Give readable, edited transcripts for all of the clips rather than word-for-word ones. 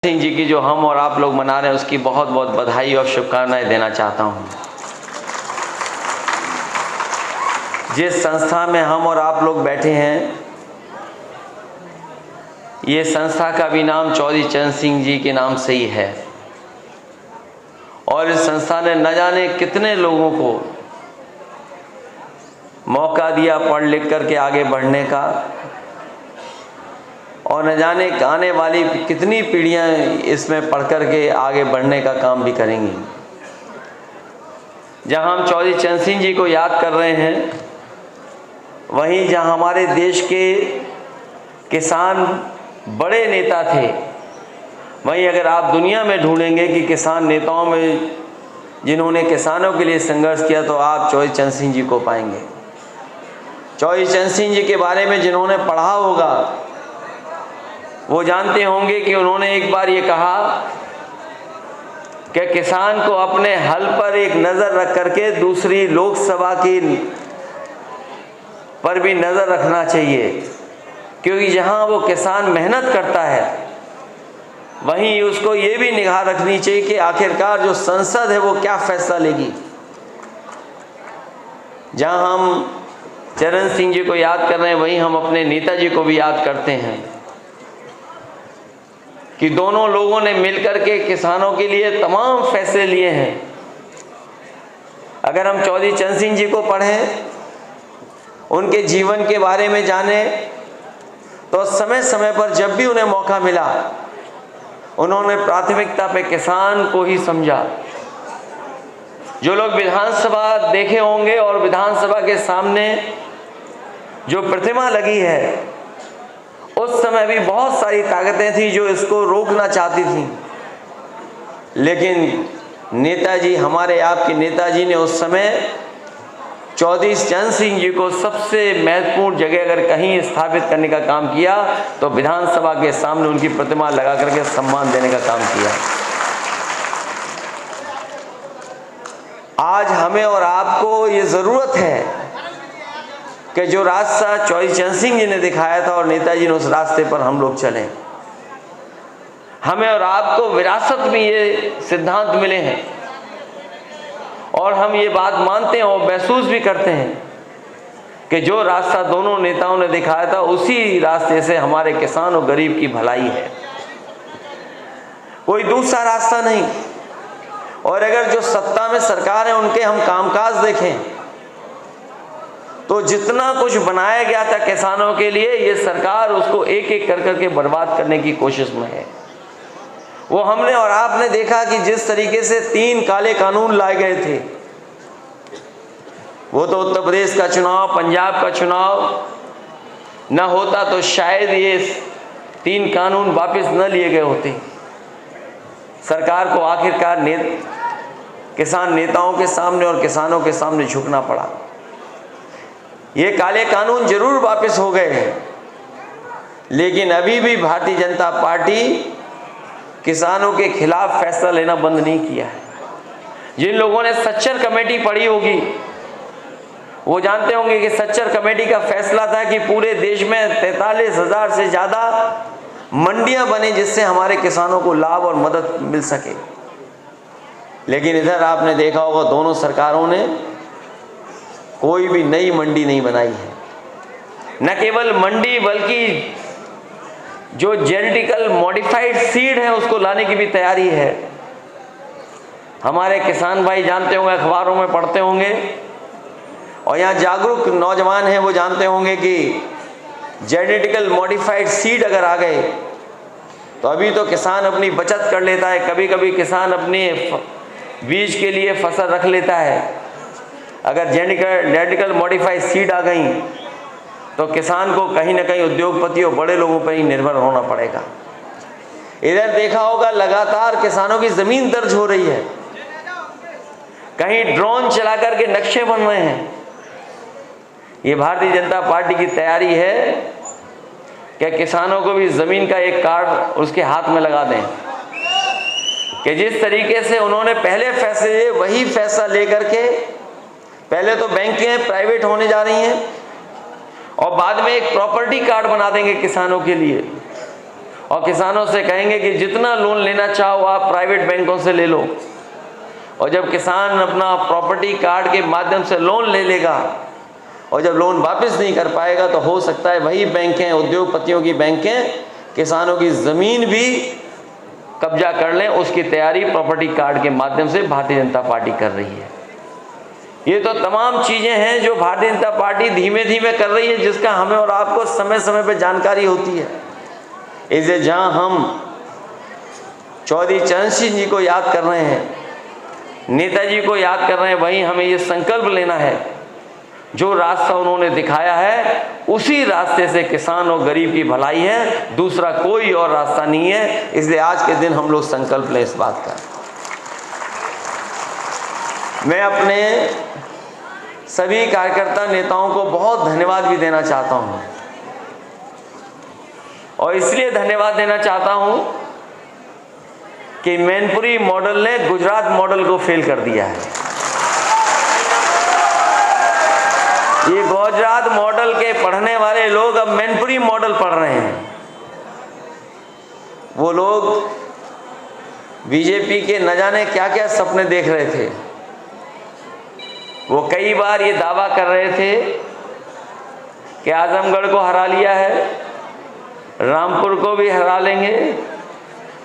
सिंह जी की जो हम और आप लोग मना रहे हैं उसकी बहुत बहुत बधाई और शुभकामनाएं देना चाहता हूं। जिस संस्था में हम और आप लोग बैठे हैं, ये संस्था का भी नाम चौधरी चरण सिंह जी के नाम से ही है और इस संस्था ने न जाने कितने लोगों को मौका दिया पढ़ लिख करके आगे बढ़ने का, और न जाने आने वाली कितनी पीढ़ियां इसमें पढ़ कर के आगे बढ़ने का काम भी करेंगी। जहां हम चौधरी चरण सिंह जी को याद कर रहे हैं, वहीं जहां हमारे देश के किसान बड़े नेता थे, वहीं अगर आप दुनिया में ढूंढेंगे कि किसान नेताओं में जिन्होंने किसानों के लिए संघर्ष किया, तो आप चौधरी चरण सिंह जी को पाएंगे। चौधरी चरण सिंह जी के बारे में जिन्होंने पढ़ा होगा वो जानते होंगे कि उन्होंने एक बार ये कहा कि किसान को अपने हल पर एक नज़र रख करके दूसरी लोकसभा की पर भी नज़र रखना चाहिए, क्योंकि जहां वो किसान मेहनत करता है वहीं उसको ये भी निगाह रखनी चाहिए कि आखिरकार जो संसद है वो क्या फैसला लेगी। जहां हम चरण सिंह जी को याद कर रहे हैं, वहीं हम अपने नेताजी को भी याद करते हैं कि दोनों लोगों ने मिलकर के किसानों के लिए तमाम फैसले लिए हैं। अगर हम चौधरी चरण सिंह जी को पढ़ें, उनके जीवन के बारे में जानें, तो समय समय पर जब भी उन्हें मौका मिला, उन्होंने प्राथमिकता पे किसान को ही समझा। जो लोग विधानसभा देखे होंगे और विधानसभा के सामने जो प्रतिमा लगी है, उस समय भी बहुत सारी ताकतें थी जो इसको रोकना चाहती थी, लेकिन नेताजी, हमारे आपके नेताजी ने उस समय चौधरी चरण सिंह जी को सबसे महत्वपूर्ण जगह अगर कहीं स्थापित करने का काम किया तो विधानसभा के सामने उनकी प्रतिमा लगा करके सम्मान देने का काम किया। आज हमें और आपको ये ज़रूरत है कि जो रास्ता चौधरी चरण सिंह जी ने दिखाया था और नेताजी ने उस रास्ते पर हम लोग चलें। हमें और आपको विरासत में ये सिद्धांत मिले हैं और हम ये बात मानते हैं और महसूस भी करते हैं कि जो रास्ता दोनों नेताओं ने दिखाया था, उसी रास्ते से हमारे किसान और गरीब की भलाई है, कोई दूसरा रास्ता नहीं। और अगर जो सत्ता में सरकार है उनके हम कामकाज देखें तो जितना कुछ बनाया गया था किसानों के लिए, ये सरकार उसको एक एक कर करके बर्बाद करने की कोशिश में है। वो हमने और आपने देखा कि जिस तरीके से 3 काले कानून लाए गए थे, वो तो उत्तर प्रदेश का चुनाव, पंजाब का चुनाव न होता तो शायद ये 3 कानून वापस न लिए गए होते। सरकार को आखिरकार किसान नेताओं के सामने और किसानों के सामने झुकना पड़ा। ये काले कानून जरूर वापस हो गए हैं, लेकिन अभी भी भारतीय जनता पार्टी किसानों के खिलाफ फैसला लेना बंद नहीं किया है। जिन लोगों ने सच्चर कमेटी पढ़ी होगी वो जानते होंगे कि सच्चर कमेटी का फैसला था कि पूरे देश में 43,000 से ज़्यादा मंडियां बने जिससे हमारे किसानों को लाभ और मदद मिल सके। लेकिन इधर आपने देखा होगा दोनों सरकारों ने कोई भी नई मंडी नहीं बनाई है। न केवल मंडी बल्कि जो जेनेटिकल मॉडिफाइड सीड है उसको लाने की भी तैयारी है। हमारे किसान भाई जानते होंगे, अखबारों में पढ़ते होंगे, और यहाँ जागरूक नौजवान हैं वो जानते होंगे कि जेनेटिकल मॉडिफाइड सीड अगर आ गए तो अभी तो किसान अपनी बचत कर लेता है, कभी कभी किसान अपने बीज के लिए फसल रख लेता है। अगर जेनेटिकल मॉडिफाइड सीड आ गई तो किसान को कहीं ना कहीं उद्योगपति और बड़े लोगों पर ही निर्भर होना पड़ेगा। इधर देखा होगा लगातार किसानों की जमीन दर्ज हो रही है, कहीं ड्रोन चला करके नक्शे बन रहे हैं। ये भारतीय जनता पार्टी की तैयारी है कि किसानों को भी जमीन का एक कार्ड उसके हाथ में लगा दें कि जिस तरीके से उन्होंने पहले फैसले लिए वही फैसला लेकर के पहले तो बैंकें प्राइवेट होने जा रही हैं और बाद में एक प्रॉपर्टी कार्ड बना देंगे किसानों के लिए, और किसानों से कहेंगे कि जितना लोन लेना चाहो आप प्राइवेट बैंकों से ले लो। और जब किसान अपना प्रॉपर्टी कार्ड के माध्यम से लोन ले लेगा और जब लोन वापस नहीं कर पाएगा तो हो सकता है वही बैंकें, उद्योगपतियों की बैंकें, किसानों की ज़मीन भी कब्जा कर लें। उसकी तैयारी प्रॉपर्टी कार्ड के माध्यम से भारतीय जनता पार्टी कर रही है। ये तो तमाम चीज़ें हैं जो भारतीय जनता पार्टी धीमे धीमे कर रही है, जिसका हमें और आपको समय समय पर जानकारी होती है। इसे जहाँ हम चौधरी चरण सिंह जी को याद कर रहे हैं, नेताजी को याद कर रहे हैं, वहीं हमें ये संकल्प लेना है जो रास्ता उन्होंने दिखाया है उसी रास्ते से किसान और गरीब की भलाई है, दूसरा कोई और रास्ता नहीं है। इसलिए आज के दिन हम लोग संकल्प लें इस बात का। मैं अपने सभी कार्यकर्ता नेताओं को बहुत धन्यवाद भी देना चाहता हूँ, और इसलिए धन्यवाद देना चाहता हूँ कि मैनपुरी मॉडल ने गुजरात मॉडल को फेल कर दिया है। ये गुजरात मॉडल के पढ़ने वाले लोग अब मैनपुरी मॉडल पढ़ रहे हैं। वो लोग बीजेपी के न जाने क्या क्या सपने देख रहे थे। वो कई बार ये दावा कर रहे थे कि आजमगढ़ को हरा लिया है, रामपुर को भी हरा लेंगे,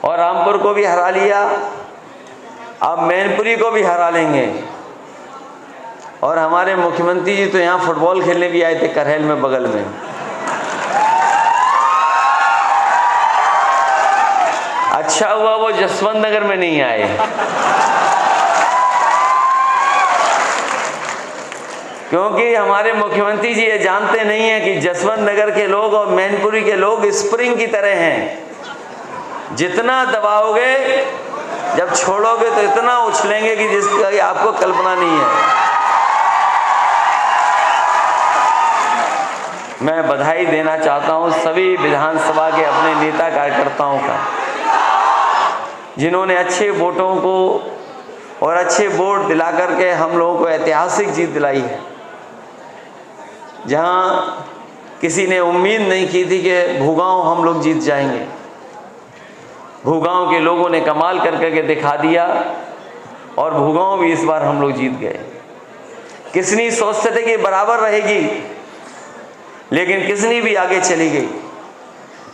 और रामपुर को भी हरा लिया, अब मैनपुरी को भी हरा लेंगे। और हमारे मुख्यमंत्री जी तो यहाँ फुटबॉल खेलने भी आए थे करहल में, बगल में। अच्छा हुआ वो जसवंत नगर में नहीं आए, क्योंकि हमारे मुख्यमंत्री जी ये जानते नहीं हैं कि जसवंत नगर के लोग और मैनपुरी के लोग स्प्रिंग की तरह हैं। जितना दबाओगे, जब छोड़ोगे तो इतना उछलेंगे कि जिसकी आपको कल्पना नहीं है। मैं बधाई देना चाहता हूं सभी विधानसभा के अपने नेता कार्यकर्ताओं का, जिन्होंने अच्छे वोटों को और अच्छे वोट दिला करके हम लोगों को ऐतिहासिक जीत दिलाई है। जहां किसी ने उम्मीद नहीं की थी कि भूगांव हम लोग जीत जाएंगे, भूगांव के लोगों ने कमाल करके दिखा दिया और भूगांव भी इस बार हम लोग जीत गए। किसनी सोचते थे कि बराबर रहेगी, लेकिन किसनी भी आगे चली गई।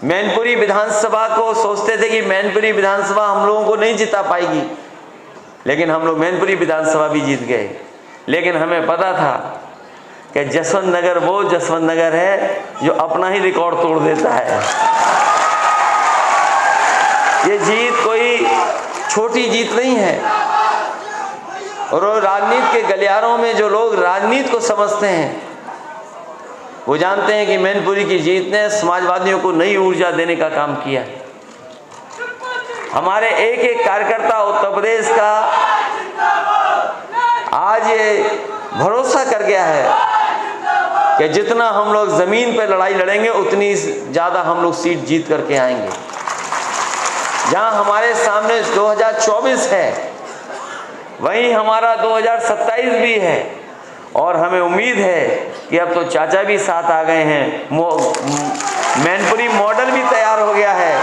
मैनपुरी विधानसभा को सोचते थे कि मैनपुरी विधानसभा हम लोगों को नहीं जिता पाएगी, लेकिन हम लोग मैनपुरी विधानसभा भी जीत गए। लेकिन हमें पता था कि जसवंत नगर वो जसवंत नगर है जो अपना ही रिकॉर्ड तोड़ देता है। ये जीत कोई छोटी जीत नहीं है। और राजनीति के गलियारों में जो लोग राजनीति को समझते हैं वो जानते हैं कि मैनपुरी की जीत ने समाजवादियों को नई ऊर्जा देने का काम किया है। हमारे एक एक कार्यकर्ता उत्तर प्रदेश का आज ये भरोसा कर गया है कि जितना हम लोग जमीन पर लड़ाई लड़ेंगे उतनी ज़्यादा हम लोग सीट जीत करके आएंगे। जहां हमारे सामने 2024 है, वहीं हमारा 2027 भी है, और हमें उम्मीद है कि अब तो चाचा भी साथ आ गए हैं। मैनपुरी मॉडल भी तैयार हो गया है।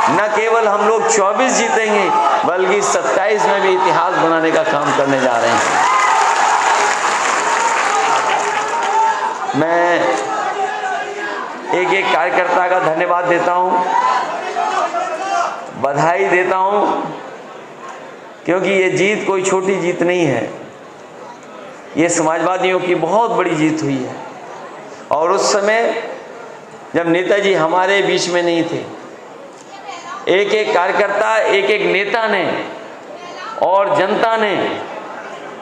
न केवल हम लोग 24 जीतेंगे बल्कि 27 में भी इतिहास बनाने का काम करने जा रहे हैं। मैं एक एक कार्यकर्ता का धन्यवाद देता हूं, बधाई देता हूं, क्योंकि ये जीत कोई छोटी जीत नहीं है। ये समाजवादियों की बहुत बड़ी जीत हुई है। और उस समय जब नेताजी हमारे बीच में नहीं थे, एक एक कार्यकर्ता, एक एक नेता ने और जनता ने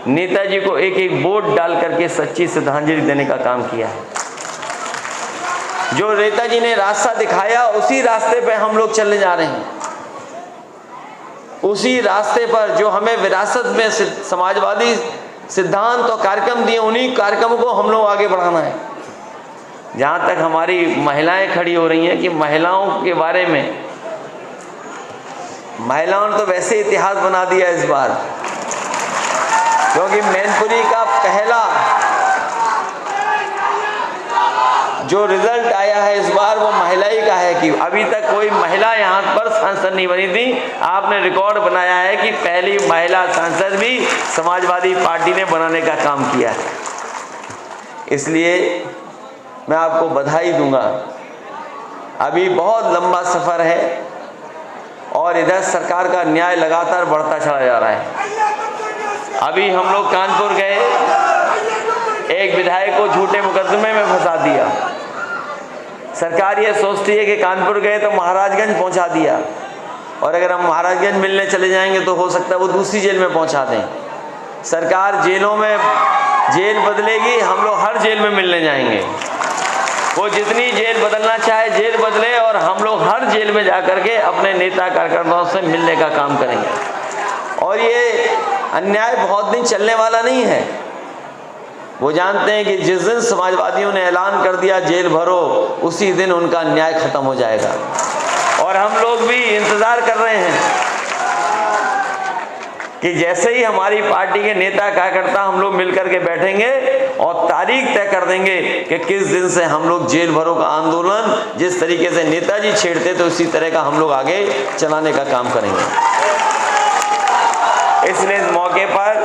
नेताजी को एक एक वोट डाल करके सच्ची श्रद्धांजलि देने का काम किया है। जो नेताजी ने रास्ता दिखाया उसी रास्ते पे हम लोग चलने जा रहे हैं। उसी रास्ते पर जो हमें विरासत में समाजवादी सिद्धांत और कार्यक्रम दिए, उन्हीं कार्यक्रमों को हम लोग आगे बढ़ाना है। जहाँ तक हमारी महिलाएं खड़ी हो रही हैं कि महिलाओं के बारे में, महिलाओं ने तो वैसे इतिहास बना दिया इस बार, क्योंकि मैनपुरी का पहला जो रिजल्ट आया है इस बार वो महिला ही का है कि अभी तक कोई महिला यहाँ पर सांसद नहीं बनी थी। आपने रिकॉर्ड बनाया है कि पहली महिला सांसद भी समाजवादी पार्टी ने बनाने का काम किया है। इसलिए मैं आपको बधाई दूंगा। अभी बहुत लंबा सफ़र है और इधर सरकार का न्याय लगातार बढ़ता चला जा रहा है। अभी हम लोग कानपुर गए, एक विधायक को झूठे मुकदमे में फंसा दिया। सरकार ये सोचती है कि कानपुर गए तो महाराजगंज पहुंचा दिया, और अगर हम महाराजगंज मिलने चले जाएंगे तो हो सकता है वो दूसरी जेल में पहुंचा दें। सरकार जेलों में जेल बदलेगी, हम लोग हर जेल में मिलने जाएंगे। वो जितनी जेल बदलना चाहे जेल बदले, और हम लोग हर जेल में जा कर के अपने नेता कार्यकर्ताओं से मिलने का काम करेंगे। और ये अन्याय बहुत दिन चलने वाला नहीं है। वो जानते हैं कि जिस दिन समाजवादियों ने ऐलान कर दिया जेल भरो, उसी दिन उनका न्याय खत्म हो जाएगा। और हम लोग भी इंतजार कर रहे हैं कि जैसे ही हमारी पार्टी के नेता कार्यकर्ता हम लोग मिलकर के बैठेंगे और तारीख तय कर देंगे कि किस दिन से हम लोग जेल भरो का आंदोलन जिस तरीके से नेताजी छेड़ते तो उसी तरह का हम लोग आगे चलाने का काम करेंगे। इसलिए इस मौके पर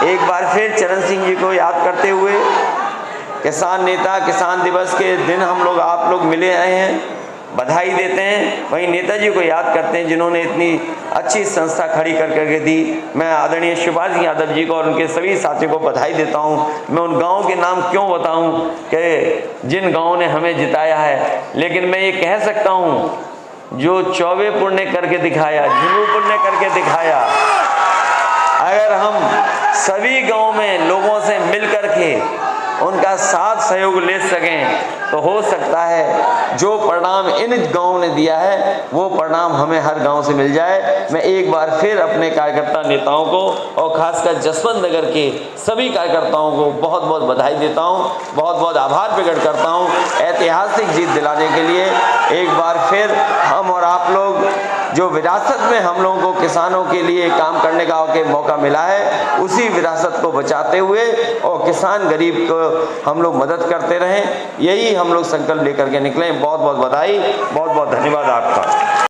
एक बार फिर चरण सिंह जी को याद करते हुए, किसान नेता किसान दिवस के दिन हम लोग आप लोग मिले आए हैं, बधाई देते हैं। वहीं नेताजी को याद करते हैं जिन्होंने इतनी अच्छी संस्था खड़ी कर करके दी। मैं आदरणीय शिवपाल सिंह यादव जी को और उनके सभी साथियों को बधाई देता हूं। मैं उन गाँव के नाम क्यों बताऊं कि जिन गाँवों ने हमें जिताया है, लेकिन मैं ये कह सकता हूं जो चौबेपुर ने करके दिखाया, झुनूपुर ने करके दिखाया, अगर हम सभी गाँव में लोगों से मिल कर के उनका साथ सहयोग ले सकें तो हो सकता है जो परिणाम इन गाँवों ने दिया है वो परिणाम हमें हर गांव से मिल जाए। मैं एक बार फिर अपने कार्यकर्ता नेताओं को और खासकर जसवंत नगर के सभी कार्यकर्ताओं को बहुत बहुत बधाई देता हूं, बहुत बहुत आभार प्रकट करता हूं ऐतिहासिक जीत दिलाने के लिए। एक बार फिर हम और आप लोग जो विरासत में हम लोगों को किसानों के लिए काम करने का मौका मिला है, उसी विरासत को बचाते हुए और किसान गरीब को हम लोग मदद करते रहें, यही हम लोग संकल्प लेकर के निकले। बहुत बहुत बधाई, बहुत बहुत धन्यवाद आपका।